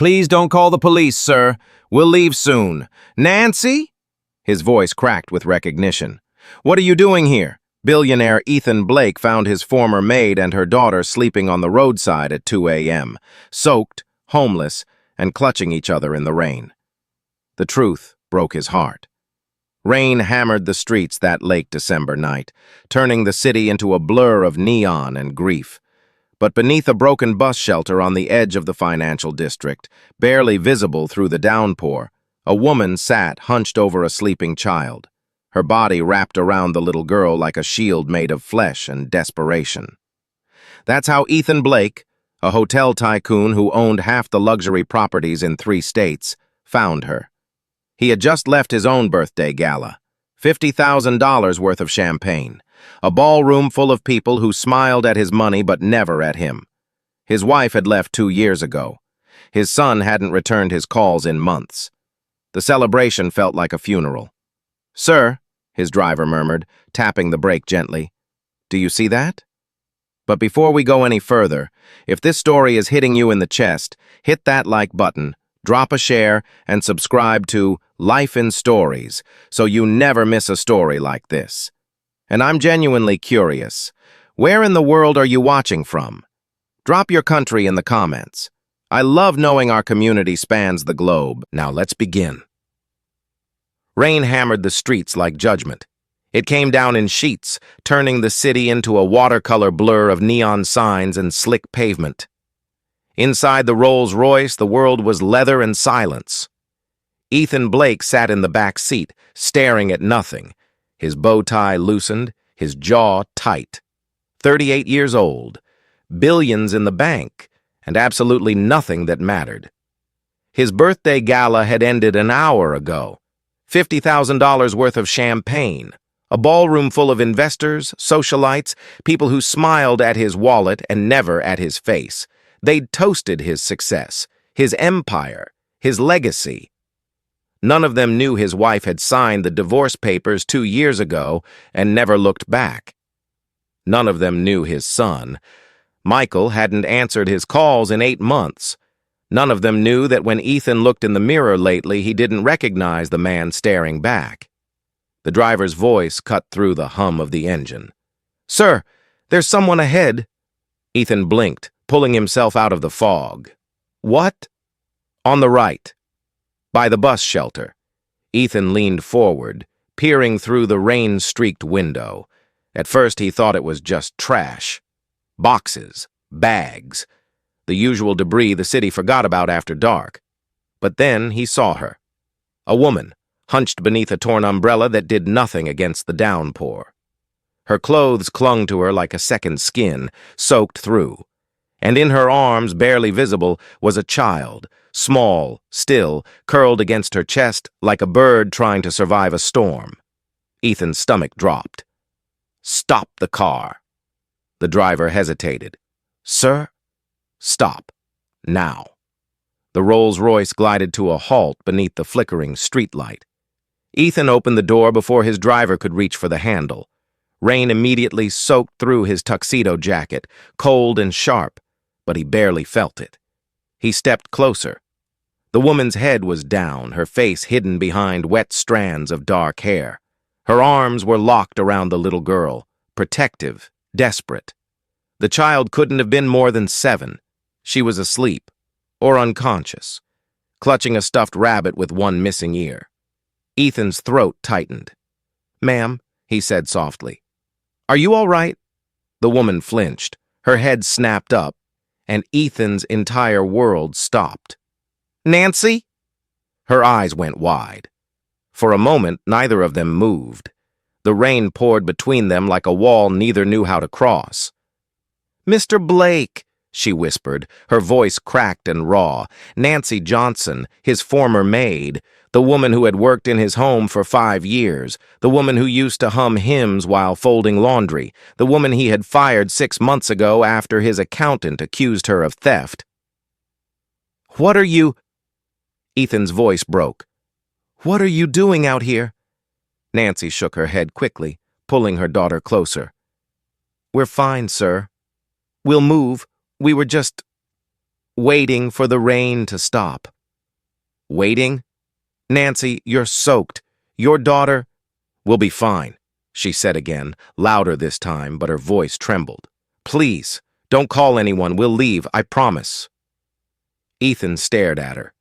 Please don't call the police, sir. We'll leave soon. Nancy? His voice cracked with recognition. What are you doing here? Billionaire Ethan Blake found his former maid and her daughter sleeping on the roadside at 2 a.m., soaked, homeless, and clutching each other in the rain. The truth broke his heart. Rain hammered the streets that late December night, turning the city into a blur of neon and grief. But beneath a broken bus shelter on the edge of the financial district, barely visible through the downpour, a woman sat hunched over a sleeping child, her body wrapped around the little girl like a shield made of flesh and desperation. That's how Ethan Blake, a hotel tycoon who owned half the luxury properties in 3 states, found her. He had just left his own birthday gala, $50,000 worth of champagne, a ballroom full of people who smiled at his money but never at him. His wife had left 2 years ago. His son hadn't returned his calls in months. The celebration felt like a funeral. "Sir," his driver murmured, tapping the brake gently, "do you see that?" But before we go any further, if this story is hitting you in the chest, hit that like button, drop a share, and subscribe to Life in Stories so you never miss a story like this. And I'm genuinely curious. Where in the world are you watching from? Drop your country in the comments. I love knowing our community spans the globe. Now let's begin. Rain hammered the streets like judgment. It came down in sheets, turning the city into a watercolor blur of neon signs and slick pavement. Inside the Rolls-Royce, the world was leather and silence. Ethan Blake sat in the back seat, staring at nothing, his bow tie loosened, his jaw tight. 38 years old, billions in the bank, and absolutely nothing that mattered. His birthday gala had ended an hour ago. $50,000 worth of champagne, a ballroom full of investors, socialites, people who smiled at his wallet and never at his face. They'd toasted his success, his empire, his legacy. None of them knew his wife had signed the divorce papers 2 years ago and never looked back. None of them knew his son. Michael hadn't answered his calls in 8 months. None of them knew that when Ethan looked in the mirror lately, he didn't recognize the man staring back. The driver's voice cut through the hum of the engine. "Sir, there's someone ahead." Ethan blinked, pulling himself out of the fog. "What?" "On the right, by the bus shelter." Ethan leaned forward, peering through the rain-streaked window. At first he thought it was just trash. Boxes, bags, the usual debris the city forgot about after dark. But then he saw her. A woman, hunched beneath a torn umbrella that did nothing against the downpour. Her clothes clung to her like a second skin, soaked through. And in her arms, barely visible, was a child, small, still, curled against her chest like a bird trying to survive a storm. Ethan's stomach dropped. "Stop the car." The driver hesitated. "Sir?" "Stop. Now." The Rolls-Royce glided to a halt beneath the flickering streetlight. Ethan opened the door before his driver could reach for the handle. Rain immediately soaked through his tuxedo jacket, cold and sharp, but he barely felt it. He stepped closer. The woman's head was down, her face hidden behind wet strands of dark hair. Her arms were locked around the little girl, protective, desperate. The child couldn't have been more than 7. She was asleep, or unconscious, clutching a stuffed rabbit with one missing ear. Ethan's throat tightened. "Ma'am," he said softly. "Are you all right?" The woman flinched, her head snapped up, and Ethan's entire world stopped. "Nancy?" Her eyes went wide. For a moment, neither of them moved. The rain poured between them like a wall neither knew how to cross. "Mr. Blake," she whispered, her voice cracked and raw. Nancy Johnson, his former maid, the woman who had worked in his home for 5 years, the woman who used to hum hymns while folding laundry, the woman he had fired 6 months ago after his accountant accused her of theft. "What are you—" Ethan's voice broke. "What are you doing out here?" Nancy shook her head quickly, pulling her daughter closer. "We're fine, sir. We'll move. We were just—" waiting for the rain to stop. Waiting? Nancy, you're soaked. Your daughter will be fine, she said again, louder this time, but her voice trembled. Please, don't call anyone. We'll leave, I promise. Ethan stared at her,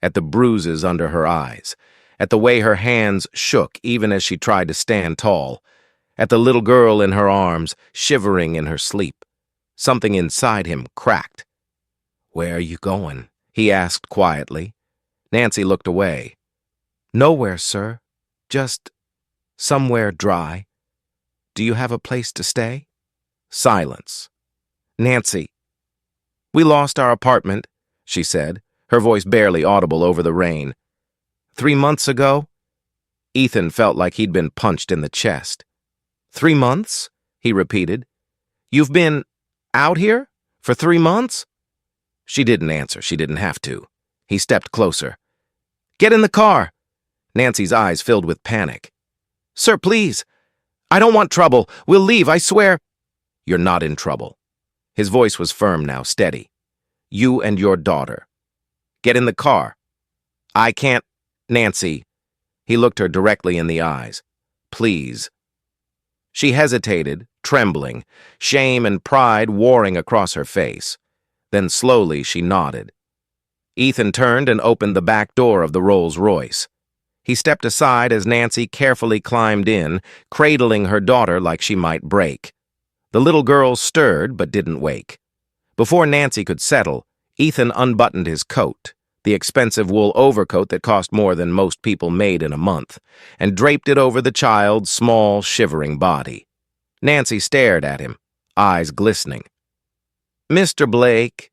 at the bruises under her eyes, at the way her hands shook even as she tried to stand tall, at the little girl in her arms, shivering in her sleep. Something inside him cracked. Where are you going? He asked quietly. Nancy looked away. Nowhere, sir. Just somewhere dry. Do you have a place to stay? Silence. Nancy. We lost our apartment, she said, her voice barely audible over the rain. 3 months ago? Ethan felt like he'd been punched in the chest. 3 months? He repeated. You've been out here? For 3 months? She didn't answer. She didn't have to. He stepped closer. Get in the car. Nancy's eyes filled with panic. Sir, please. I don't want trouble. We'll leave, I swear. You're not in trouble. His voice was firm now, steady. You and your daughter. Get in the car. I can't. Nancy. He looked her directly in the eyes. Please. She hesitated, trembling, shame and pride warring across her face. Then slowly she nodded. Ethan turned and opened the back door of the Rolls-Royce. He stepped aside as Nancy carefully climbed in, cradling her daughter like she might break. The little girl stirred but didn't wake. Before Nancy could settle, Ethan unbuttoned his coat, the expensive wool overcoat that cost more than most people made in a month, and draped it over the child's small, shivering body. Nancy stared at him, eyes glistening. Mr. Blake,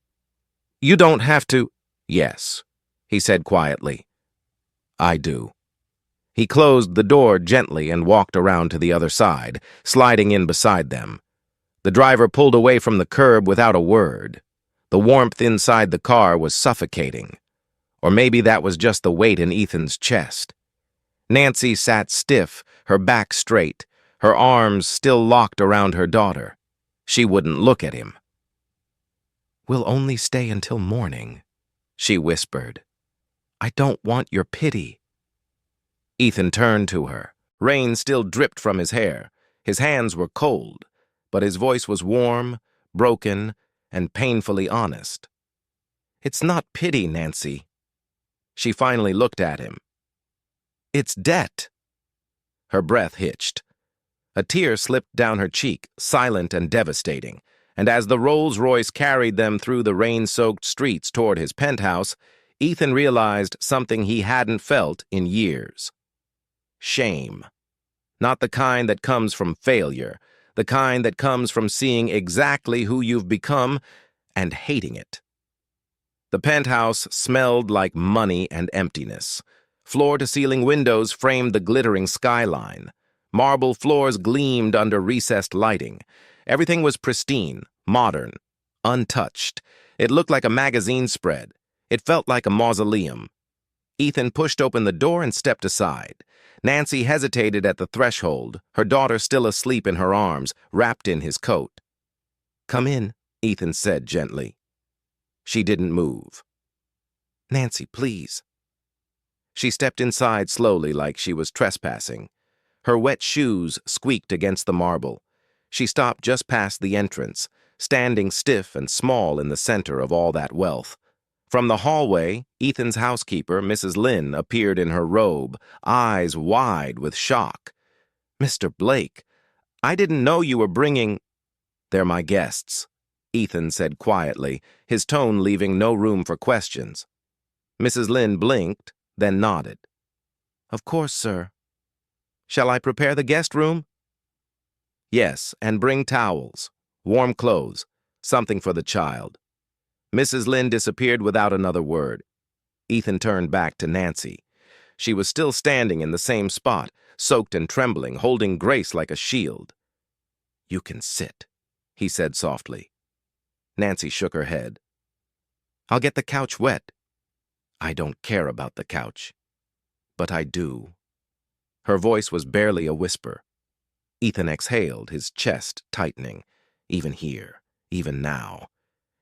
you don't have to. Yes, he said quietly. I do. He closed the door gently and walked around to the other side, sliding in beside them. The driver pulled away from the curb without a word. The warmth inside the car was suffocating. Or maybe that was just the weight in Ethan's chest. Nancy sat stiff, her back straight, her arms still locked around her daughter. She wouldn't look at him. We'll only stay until morning, she whispered. I don't want your pity. Ethan turned to her. Rain still dripped from his hair. His hands were cold, but his voice was warm, broken, and painfully honest. It's not pity, Nancy. She finally looked at him. It's debt. Her breath hitched. A tear slipped down her cheek, silent and devastating, and as the Rolls-Royce carried them through the rain-soaked streets toward his penthouse, Ethan realized something he hadn't felt in years. Shame. Not the kind that comes from failure, the kind that comes from seeing exactly who you've become and hating it. The penthouse smelled like money and emptiness. Floor-to-ceiling windows framed the glittering skyline. Marble floors gleamed under recessed lighting. Everything was pristine, modern, untouched. It looked like a magazine spread. It felt like a mausoleum. Ethan pushed open the door and stepped aside. Nancy hesitated at the threshold, her daughter still asleep in her arms, wrapped in his coat. Come in, Ethan said gently. She didn't move. Nancy, please. She stepped inside slowly like she was trespassing. Her wet shoes squeaked against the marble. She stopped just past the entrance, standing stiff and small in the center of all that wealth. From the hallway, Ethan's housekeeper, Mrs. Lynn, appeared in her robe, eyes wide with shock. Mr. Blake, I didn't know you were bringing... They're my guests, Ethan said quietly, his tone leaving no room for questions. Mrs. Lynn blinked, then nodded. Of course, sir. Shall I prepare the guest room? Yes, and bring towels, warm clothes, something for the child. Mrs. Lynn disappeared without another word. Ethan turned back to Nancy. She was still standing in the same spot, soaked and trembling, holding Grace like a shield. You can sit, he said softly. Nancy shook her head. I'll get the couch wet. I don't care about the couch. But I do. Her voice was barely a whisper. Ethan exhaled, his chest tightening. Even here, even now.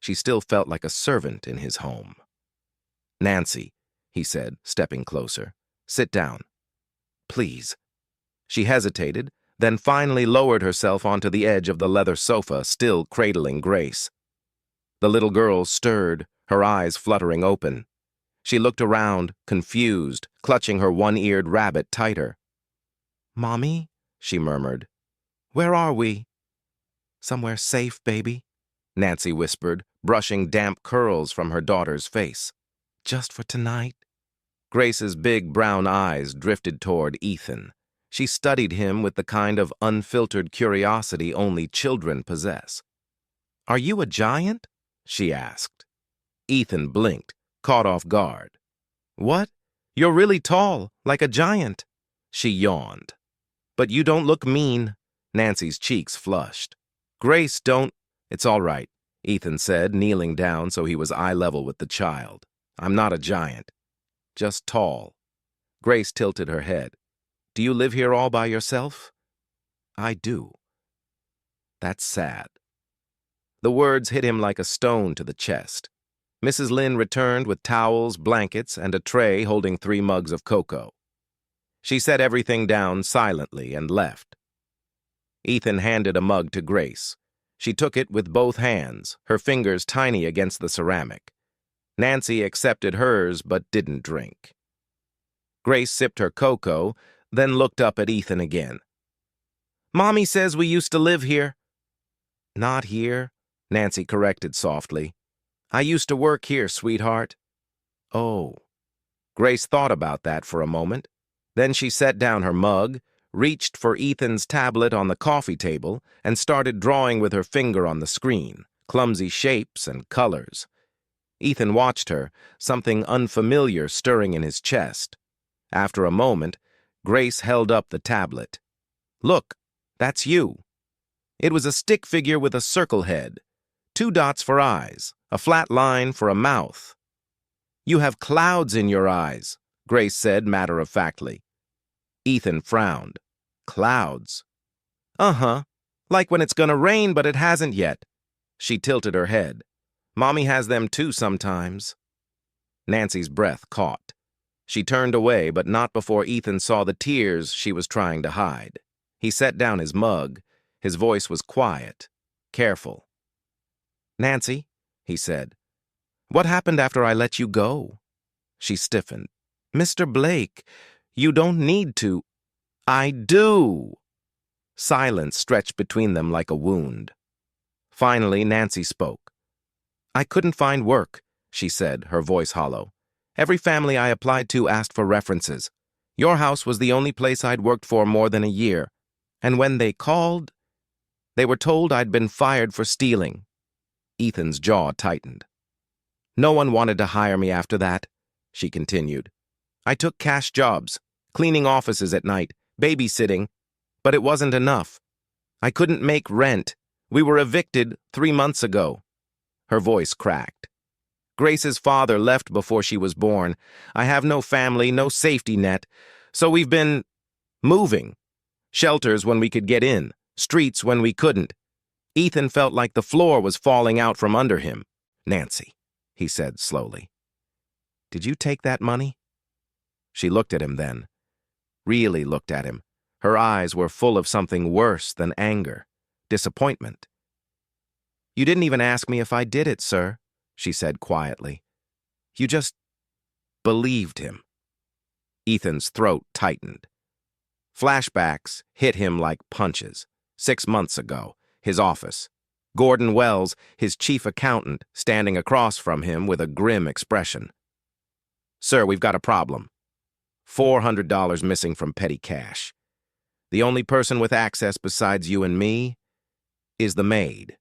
She still felt like a servant in his home. "Nancy," he said, stepping closer. "Sit down. Please." She hesitated, then finally lowered herself onto the edge of the leather sofa, still cradling Grace. The little girl stirred, her eyes fluttering open. She looked around, confused, clutching her one-eared rabbit tighter. "Mommy," she murmured. "Where are we?" "Somewhere safe, baby," Nancy whispered, brushing damp curls from her daughter's face. "Just for tonight." Grace's big brown eyes drifted toward Ethan. She studied him with the kind of unfiltered curiosity only children possess. "Are you a giant?" she asked. Ethan blinked, caught off guard. "What? You're really tall, like a giant." She yawned. "But you don't look mean." Nancy's cheeks flushed. "Grace, don't—" "It's all right," Ethan said, kneeling down so he was eye level with the child. "I'm not a giant. Just tall." Grace tilted her head. "Do you live here all by yourself?" "I do." "That's sad." The words hit him like a stone to the chest. Mrs. Lynn returned with towels, blankets, and a tray holding 3 mugs of cocoa. She set everything down silently and left. Ethan handed a mug to Grace. She took it with both hands, her fingers tiny against the ceramic. Nancy accepted hers but didn't drink. Grace sipped her cocoa, then looked up at Ethan again. "Mommy says we used to live here." "Not here," Nancy corrected softly. "I used to work here, sweetheart." "Oh." Grace thought about that for a moment. Then she set down her mug, reached for Ethan's tablet on the coffee table, and started drawing with her finger on the screen, clumsy shapes and colors. Ethan watched her, something unfamiliar stirring in his chest. After a moment, Grace held up the tablet. "Look, that's you." It was a stick figure with a circle head, 2 dots for eyes, a flat line for a mouth. "You have clouds in your eyes," Grace said matter-of-factly. Ethan frowned. "Clouds?" "Uh-huh. Like when it's gonna rain, but it hasn't yet." She tilted her head. "Mommy has them too sometimes." Nancy's breath caught. She turned away, but not before Ethan saw the tears she was trying to hide. He set down his mug. His voice was quiet, careful. "Nancy," he said, "what happened after I let you go?" She stiffened. "Mr. Blake, you don't need to." "I do." Silence stretched between them like a wound. Finally, Nancy spoke. "I couldn't find work," she said, her voice hollow. "Every family I applied to asked for references. Your house was the only place I'd worked for more than a year. And when they called, they were told I'd been fired for stealing." Ethan's jaw tightened. "No one wanted to hire me after that," she continued. "I took cash jobs, cleaning offices at night, babysitting, but it wasn't enough. I couldn't make rent. We were evicted 3 months ago." Her voice cracked. "Grace's father left before she was born. I have no family, no safety net, so we've been moving. Shelters when we could get in, streets when we couldn't." Ethan felt like the floor was falling out from under him. "Nancy," he said slowly, "did you take that money?" She looked at him then. Really looked at him. Her eyes were full of something worse than anger, disappointment. "You didn't even ask me if I did it, sir," she said quietly. "You just believed him." Ethan's throat tightened. Flashbacks hit him like punches. 6 months ago, his office. Gordon Wells, his chief accountant, standing across from him with a grim expression. "Sir, we've got a problem. $400 missing from petty cash. The only person with access besides you and me is the maid."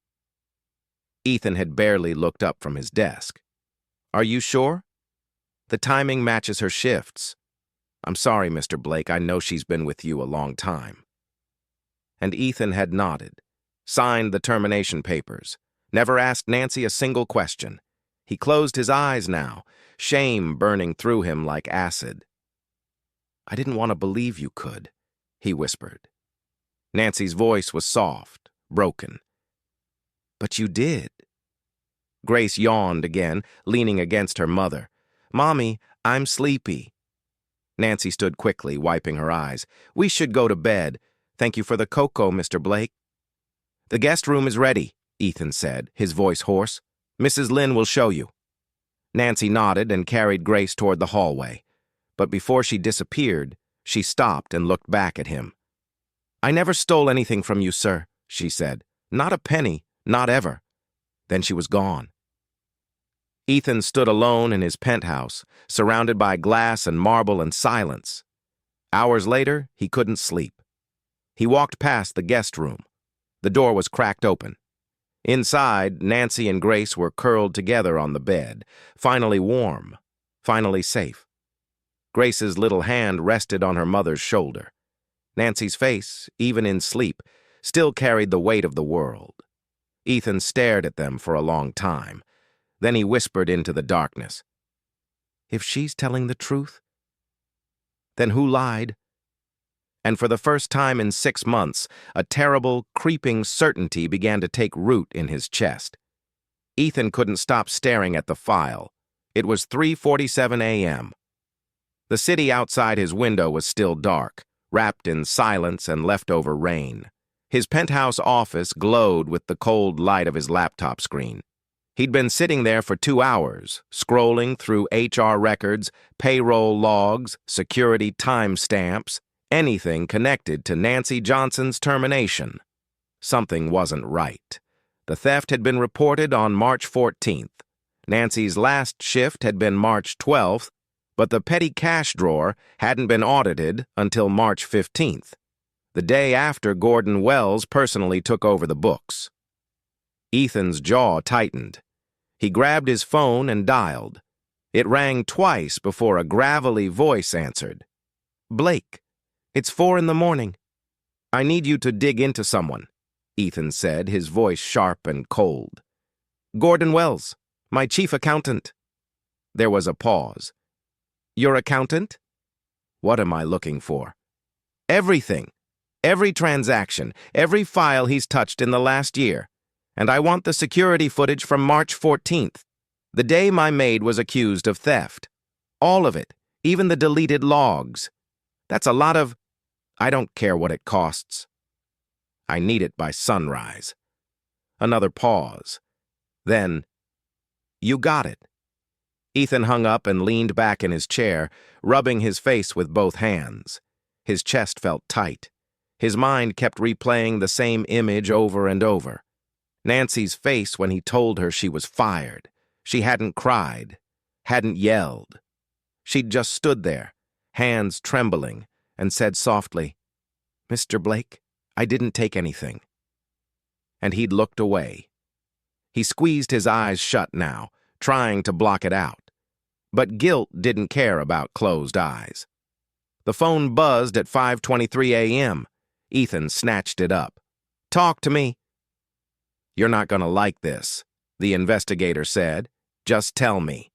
Ethan had barely looked up from his desk. "Are you sure? The timing matches her shifts. I'm sorry, Mr. Blake, I know she's been with you a long time." And Ethan had nodded, signed the termination papers, never asked Nancy a single question. He closed his eyes now, shame burning through him like acid. "I didn't want to believe you could," he whispered. Nancy's voice was soft, broken. "But you did." Grace yawned again, leaning against her mother. "Mommy, I'm sleepy." Nancy stood quickly, wiping her eyes. "We should go to bed. Thank you for the cocoa, Mr. Blake." "The guest room is ready," Ethan said, his voice hoarse. "Mrs. Lynn will show you." Nancy nodded and carried Grace toward the hallway. But before she disappeared, she stopped and looked back at him. "I never stole anything from you, sir," she said. "Not a penny, not ever." Then she was gone. Ethan stood alone in his penthouse, surrounded by glass and marble and silence. Hours later, he couldn't sleep. He walked past the guest room. The door was cracked open. Inside, Nancy and Grace were curled together on the bed, finally warm, finally safe. Grace's little hand rested on her mother's shoulder. Nancy's face, even in sleep, still carried the weight of the world. Ethan stared at them for a long time. Then he whispered into the darkness, "If she's telling the truth, then who lied?" And for the first time in 6 months, a terrible, creeping certainty began to take root in his chest. Ethan couldn't stop staring at the file. It was 3:47 a.m. The city outside his window was still dark, wrapped in silence and leftover rain. His penthouse office glowed with the cold light of his laptop screen. He'd been sitting there for 2 hours, scrolling through HR records, payroll logs, security timestamps, anything connected to Nancy Johnson's termination. Something wasn't right. The theft had been reported on March 14th. Nancy's last shift had been March 12th, but the petty cash drawer hadn't been audited until March 15th, the day after Gordon Wells personally took over the books. Ethan's jaw tightened. He grabbed his phone and dialed. It rang twice before a gravelly voice answered. "Blake, it's 4 a.m. "I need you to dig into someone," Ethan said, his voice sharp and cold. "Gordon Wells, my chief accountant." There was a pause. "Your accountant?" "What am I looking for?" "Everything. Every transaction, every file he's touched in the last year. And I want the security footage from March 14th, the day my maid was accused of theft. All of it, even the deleted logs. That's a lot of... I don't care what it costs. I need it by sunrise." Another pause. Then, "You got it." Ethan hung up and leaned back in his chair, rubbing his face with both hands. His chest felt tight. His mind kept replaying the same image over and over. Nancy's face when he told her she was fired. She hadn't cried, hadn't yelled. She'd just stood there, hands trembling, and said softly, "Mr. Blake, I didn't take anything." And he'd looked away. He squeezed his eyes shut now, trying to block it out. But guilt didn't care about closed eyes. The phone buzzed at 5:23 a.m. Ethan snatched it up. "Talk to me." "You're not going to like this," the investigator said. "Just tell me."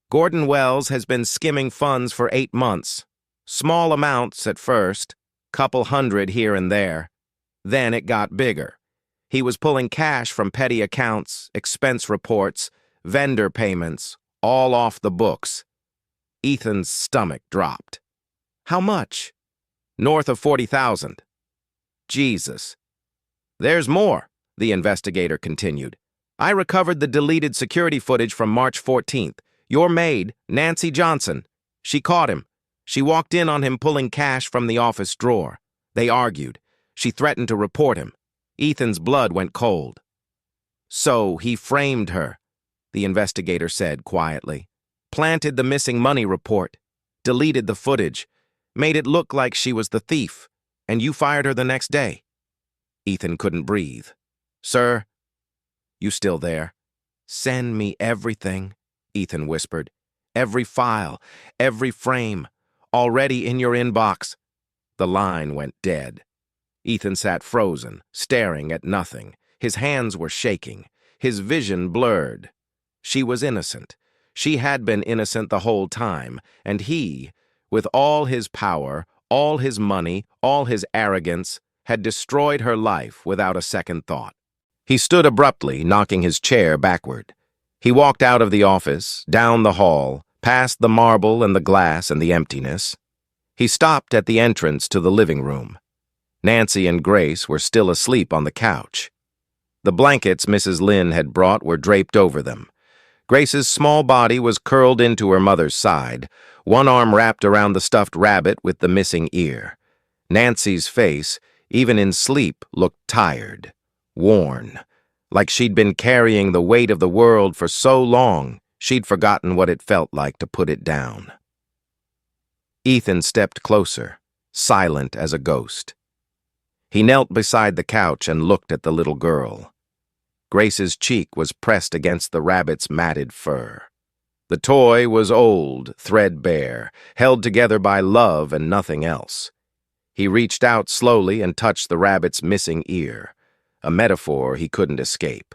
"Gordon Wells has been skimming funds for 8 months. Small amounts at first, couple hundred here and there. Then it got bigger. He was pulling cash from petty accounts, expense reports, vendor payments, all off the books." Ethan's stomach dropped. "How much?" "North of 40,000. "Jesus." "There's more," the investigator continued. "I recovered the deleted security footage from March 14th. Your maid, Nancy Johnson. She caught him. She walked in on him pulling cash from the office drawer. They argued. She threatened to report him. Ethan's blood went cold. "So he framed her," the investigator said quietly. "Planted the missing money report. Deleted the footage. Made it look like she was the thief. And you fired her the next day." Ethan couldn't breathe. "Sir, you still there?" "Send me everything," Ethan whispered. "Every file, every frame, already in your inbox." The line went dead. Ethan sat frozen, staring at nothing. His hands were shaking, his vision blurred. She was innocent. She had been innocent the whole time, and he, with all his power, all his money, all his arrogance, had destroyed her life without a second thought. He stood abruptly, knocking his chair backward. He walked out of the office, down the hall, past the marble and the glass and the emptiness. He stopped at the entrance to the living room. Nancy and Grace were still asleep on the couch. The blankets Mrs. Lynn had brought were draped over them. Grace's small body was curled into her mother's side, one arm wrapped around the stuffed rabbit with the missing ear. Nancy's face, even in sleep, looked tired, worn, like she'd been carrying the weight of the world for so long she'd forgotten what it felt like to put it down. Ethan stepped closer, silent as a ghost. He knelt beside the couch and looked at the little girl. Grace's cheek was pressed against the rabbit's matted fur. The toy was old, threadbare, held together by love and nothing else. He reached out slowly and touched the rabbit's missing ear, a metaphor he couldn't escape.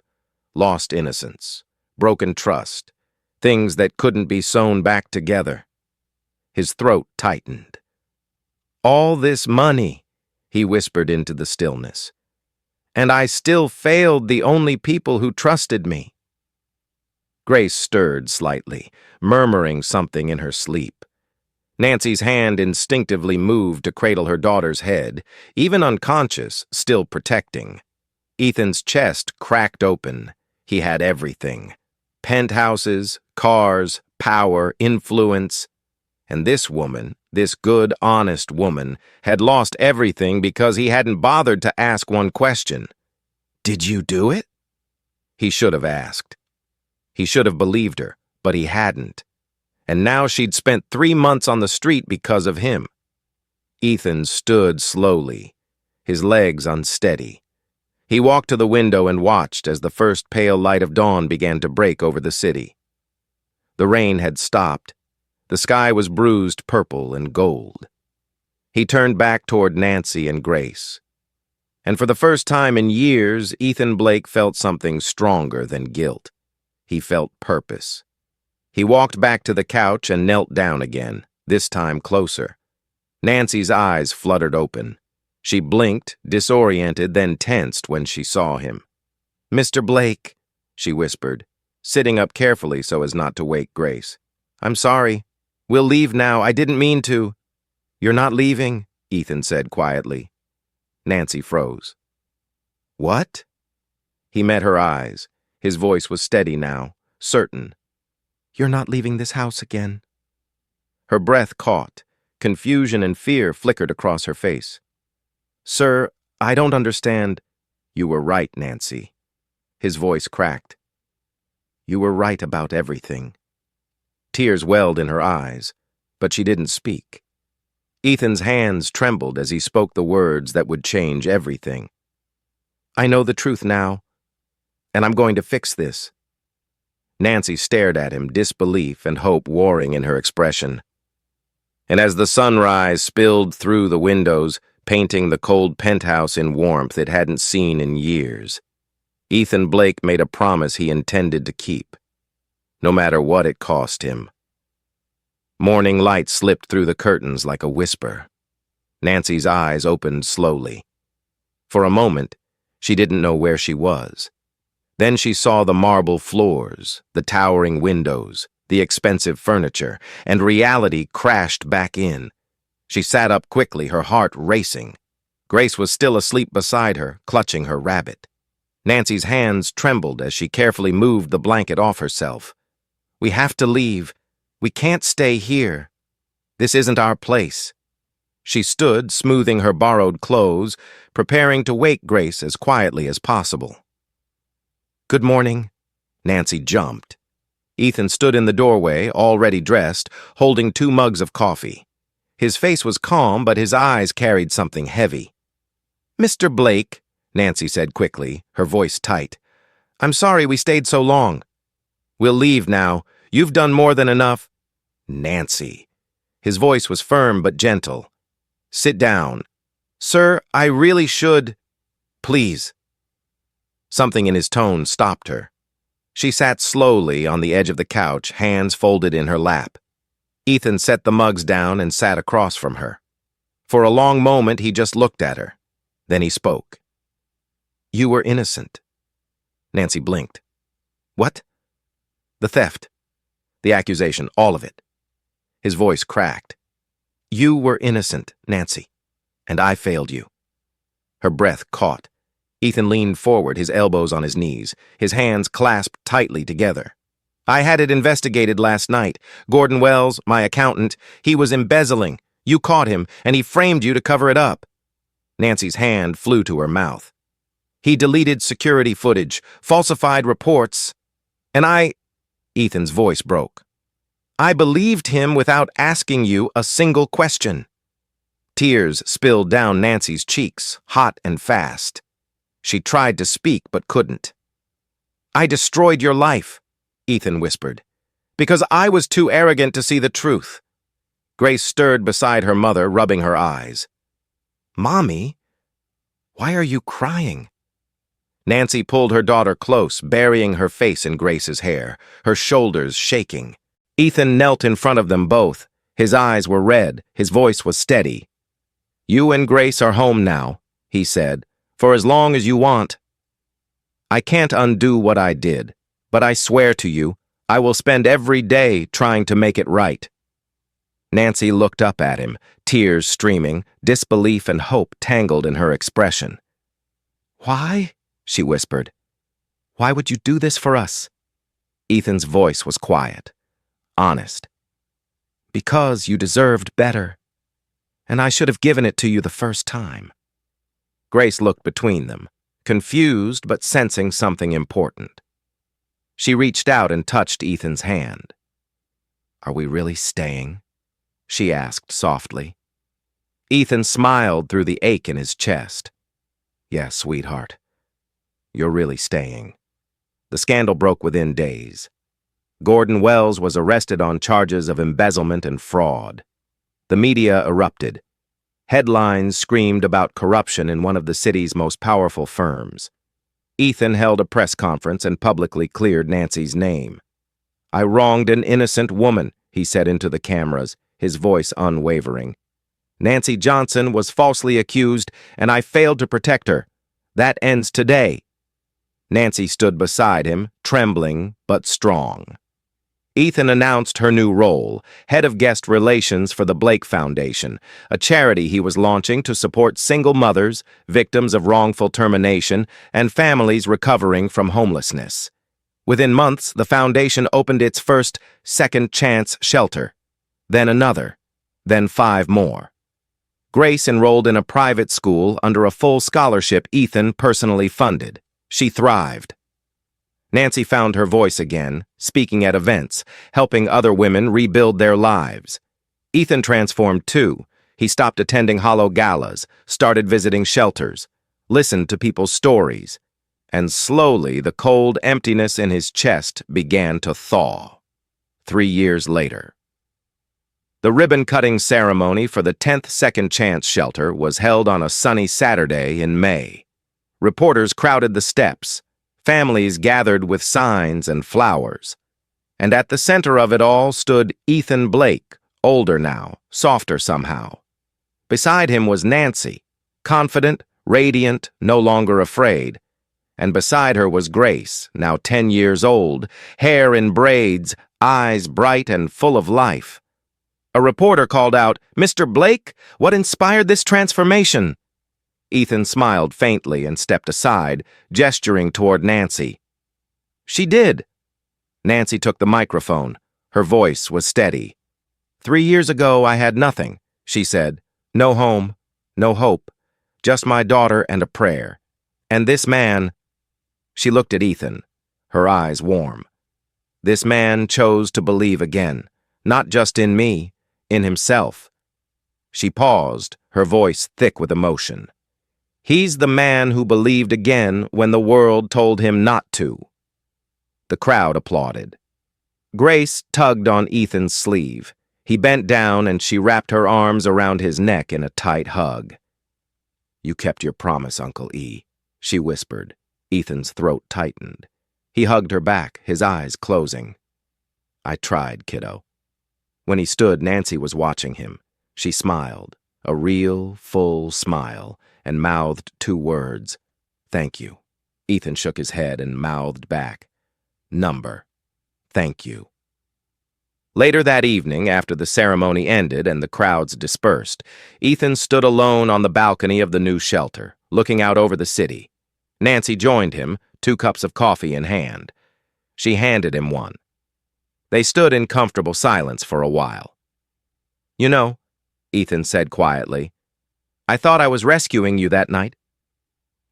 Lost innocence, broken trust, things that couldn't be sewn back together. His throat tightened. "All this money," he whispered into the stillness. "And I still failed the only people who trusted me." Grace stirred slightly, murmuring something in her sleep. Nancy's hand instinctively moved to cradle her daughter's head, even unconscious, still protecting. Ethan's chest cracked open. He had everything. Penthouses, cars, power, influence. And this woman, this good, honest woman, had lost everything because he hadn't bothered to ask one question. "Did you do it?" He should have asked. He should have believed her, but he hadn't. And now she'd spent 3 months on the street because of him. Ethan stood slowly, his legs unsteady. He walked to the window and watched as the first pale light of dawn began to break over the city. The rain had stopped. The sky was bruised purple and gold. He turned back toward Nancy and Grace. And for the first time in years, Ethan Blake felt something stronger than guilt. He felt purpose. He walked back to the couch and knelt down again, this time closer. Nancy's eyes fluttered open. She blinked, disoriented, then tensed when she saw him. "Mr. Blake," she whispered, sitting up carefully so as not to wake Grace. "I'm sorry. We'll leave now. I didn't mean to." "You're not leaving," Ethan said quietly. Nancy froze. "What?" He met her eyes. His voice was steady now, certain. "You're not leaving this house again." Her breath caught. Confusion and fear flickered across her face. "Sir, I don't understand." "You were right, Nancy." His voice cracked. "You were right about everything." Tears welled in her eyes, but she didn't speak. Ethan's hands trembled as he spoke the words that would change everything. "I know the truth now, and I'm going to fix this." Nancy stared at him, disbelief and hope warring in her expression. And as the sunrise spilled through the windows, painting the cold penthouse in warmth it hadn't seen in years, Ethan Blake made a promise he intended to keep, no matter what it cost him. Morning light slipped through the curtains like a whisper. Nancy's eyes opened slowly. For a moment, she didn't know where she was. Then she saw the marble floors, the towering windows, the expensive furniture, and reality crashed back in. She sat up quickly, her heart racing. Grace was still asleep beside her, clutching her rabbit. Nancy's hands trembled as she carefully moved the blanket off herself. "We have to leave. We can't stay here. This isn't our place." She stood, smoothing her borrowed clothes, preparing to wake Grace as quietly as possible. "Good morning." Nancy jumped. Ethan stood in the doorway, already dressed, holding 2 mugs of coffee. His face was calm, but his eyes carried something heavy. "Mr. Blake," Nancy said quickly, her voice tight, "I'm sorry we stayed so long. We'll leave now. You've done more than enough." "Nancy." His voice was firm but gentle. "Sit down." "Sir, I really should." "Please." Something in his tone stopped her. She sat slowly on the edge of the couch, hands folded in her lap. Ethan set the mugs down and sat across from her. For a long moment, he just looked at her. Then he spoke. "You were innocent." Nancy blinked. "What?" The theft, the accusation, all of it. His voice cracked. You were innocent, Nancy, and I failed you. Her breath caught. Ethan leaned forward, his elbows on his knees, his hands clasped tightly together. I had it investigated last night. Gordon Wells, my accountant, he was embezzling. You caught him, and he framed you to cover it up. Nancy's hand flew to her mouth. He deleted security footage, falsified reports, and Ethan's voice broke. I believed him without asking you a single question. Tears spilled down Nancy's cheeks, hot and fast. She tried to speak but couldn't. I destroyed your life, Ethan whispered, because I was too arrogant to see the truth. Grace stirred beside her mother, rubbing her eyes. Mommy, why are you crying? Nancy pulled her daughter close, burying her face in Grace's hair, her shoulders shaking. Ethan knelt in front of them both. His eyes were red, his voice was steady. You and Grace are home now, he said, for as long as you want. I can't undo what I did, but I swear to you, I will spend every day trying to make it right. Nancy looked up at him, tears streaming, disbelief and hope tangled in her expression. Why? She whispered. Why would you do this for us? Ethan's voice was quiet, honest. Because you deserved better, and I should have given it to you the first time. Grace looked between them, confused but sensing something important. She reached out and touched Ethan's hand. Are we really staying? She asked softly. Ethan smiled through the ache in his chest. Yes, sweetheart. You're really staying. The scandal broke within days. Gordon Wells was arrested on charges of embezzlement and fraud. The media erupted. Headlines screamed about corruption in one of the city's most powerful firms. Ethan held a press conference and publicly cleared Nancy's name. I wronged an innocent woman, he said into the cameras, his voice unwavering. Nancy Johnson was falsely accused, and I failed to protect her. That ends today. Nancy stood beside him, trembling but strong. Ethan announced her new role, head of guest relations for the Blake Foundation, a charity he was launching to support single mothers, victims of wrongful termination, and families recovering from homelessness. Within months, the foundation opened its first second chance shelter, then another, then 5 more. Grace enrolled in a private school under a full scholarship Ethan personally funded. She thrived. Nancy found her voice again, speaking at events, helping other women rebuild their lives. Ethan transformed too. He stopped attending hollow galas, started visiting shelters, listened to people's stories, and slowly the cold emptiness in his chest began to thaw. 3 years later. The ribbon-cutting ceremony for the 10th Second Chance shelter was held on a sunny Saturday in May. Reporters crowded the steps. Families gathered with signs and flowers. And at the center of it all stood Ethan Blake, older now, softer somehow. Beside him was Nancy, confident, radiant, no longer afraid. And beside her was Grace, now 10 years old, hair in braids, eyes bright and full of life. A reporter called out, "Mr. Blake, what inspired this transformation?" Ethan smiled faintly and stepped aside, gesturing toward Nancy. She did. Nancy took the microphone. Her voice was steady. 3 years ago, I had nothing, she said. No home, no hope, just my daughter and a prayer. And this man... She looked at Ethan, her eyes warm. This man chose to believe again, not just in me, in himself. She paused, her voice thick with emotion. He's the man who believed again when the world told him not to. The crowd applauded. Grace tugged on Ethan's sleeve. He bent down and she wrapped her arms around his neck in a tight hug. You kept your promise, Uncle E, she whispered. Ethan's throat tightened. He hugged her back, his eyes closing. I tried, kiddo. When he stood, Nancy was watching him. She smiled, a real, full smile, and mouthed 2 words. Thank you. Ethan shook his head and mouthed back. Number. Thank you. Later that evening, after the ceremony ended and the crowds dispersed, Ethan stood alone on the balcony of the new shelter, looking out over the city. Nancy joined him, 2 cups of coffee in hand. She handed him one. They stood in comfortable silence for a while. "You know," Ethan said quietly, "I thought I was rescuing you that night."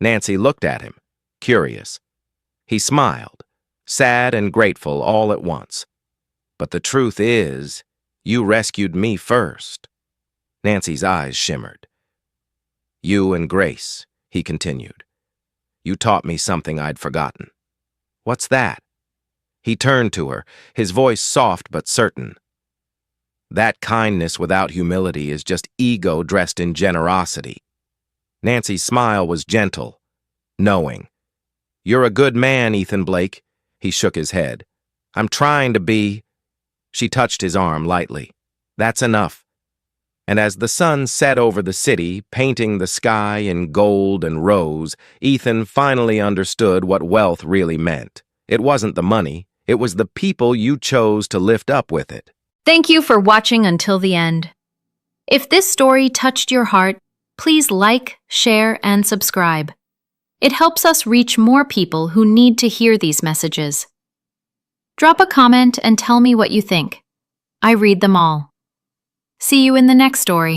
Nancy looked at him, curious. He smiled, sad and grateful all at once. "But the truth is, you rescued me first." Nancy's eyes shimmered. "You and Grace," he continued. "You taught me something I'd forgotten." "What's that?" He turned to her, his voice soft but certain. "That kindness without humility is just ego dressed in generosity." Nancy's smile was gentle, knowing. "You're a good man, Ethan Blake." He shook his head. "I'm trying to be." She touched his arm lightly. "That's enough." And as the sun set over the city, painting the sky in gold and rose, Ethan finally understood what wealth really meant. It wasn't the money, it was the people you chose to lift up with it. Thank you for watching until the end. If this story touched your heart, please like, share, and subscribe. It helps us reach more people who need to hear these messages. Drop a comment and tell me what you think. I read them all. See you in the next story.